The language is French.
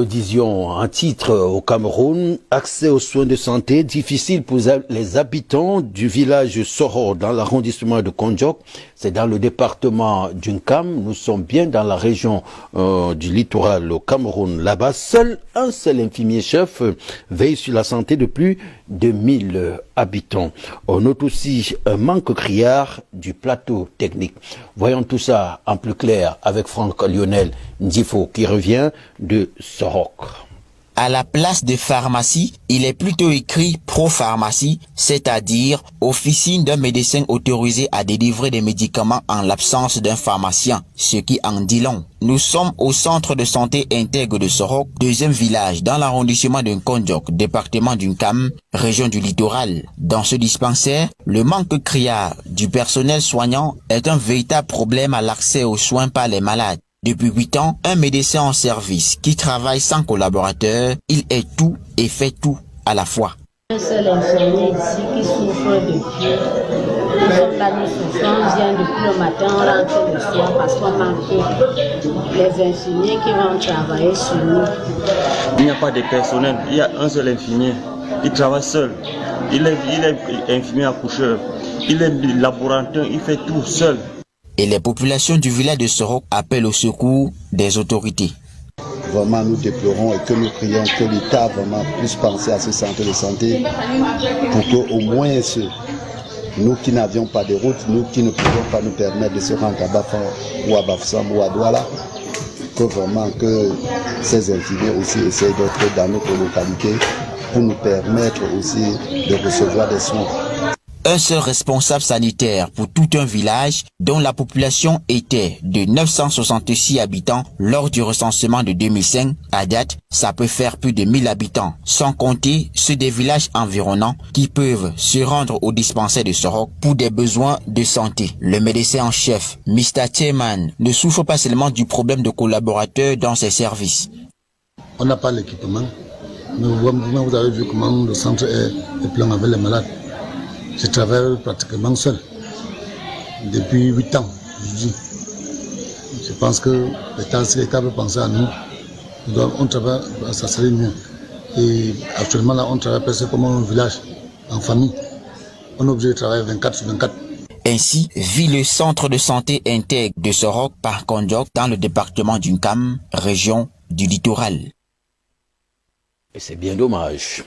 le disions en titre au Cameroun, accès aux soins de santé difficile pour les habitants du village Soro dans l'arrondissement de Kondiok. C'est dans le département d'Unkam. Nous sommes bien dans la région du littoral au Cameroun. Là-bas, un seul infirmier-chef veille sur la santé de plus de 1000 habitants. On note aussi un manque criard du plateau technique. Voyons tout ça en plus clair avec Franck Lionel Ndifo qui revient de Sorok. À la place de pharmacie, il est plutôt écrit pro-pharmacie, c'est-à-dire officine d'un médecin autorisé à délivrer des médicaments en l'absence d'un pharmacien, ce qui en dit long. Nous sommes au centre de santé intègre de Sorok, deuxième village dans l'arrondissement de Kondiok, département d'Unkam, région du littoral. Dans ce dispensaire, le manque criard du personnel soignant est un véritable problème à l'accès aux soins par les malades. Depuis 8 ans, un médecin en service qui travaille sans collaborateur, il est tout et fait tout à la fois. Un seul infirmier ici qui souffre depuis. Nous sommes là, nous souffrons, on vient depuis le matin, on rentre le soir parce qu'on manque les infirmiers qui vont travailler sur nous. Il n'y a pas de personnel, il y a un seul infirmier. Il travaille seul. Il est infirmier accoucheur. Il est laborantin, il fait tout seul. Et les populations du village de Sorok appellent au secours des autorités. Vraiment, nous déplorons et que nous prions que l'État vraiment puisse penser à ce centre de santé pour qu'au moins nous qui n'avions pas de route, nous qui ne pouvions pas nous permettre de se rendre à Bafan ou à Bafsam ou à Douala, que vraiment que ces infirmiers aussi essayent d'être dans notre localité pour nous permettre aussi de recevoir des soins. Un seul responsable sanitaire pour tout un village dont la population était de 966 habitants lors du recensement de 2005. À date, ça peut faire plus de 1000 habitants, sans compter ceux des villages environnants qui peuvent se rendre au dispensaire de Sorok pour des besoins de santé. Le médecin en chef, Mr. Chairman, ne souffre pas seulement du problème de collaborateurs dans ses services. On n'a pas l'équipement, mais vous avez vu comment le centre est plein avec les malades. Je travaille pratiquement seul, depuis 8 ans, je dis. Je pense que l'État veut penser à nous. On travaille, ça serait mieux. Et actuellement, là, on travaille presque comme un village, en famille. On est obligé de travailler 24/24. Ainsi vit le centre de santé intègre de Sorok par Kondiok dans le département d'Unkam, région du littoral. Et c'est bien dommage.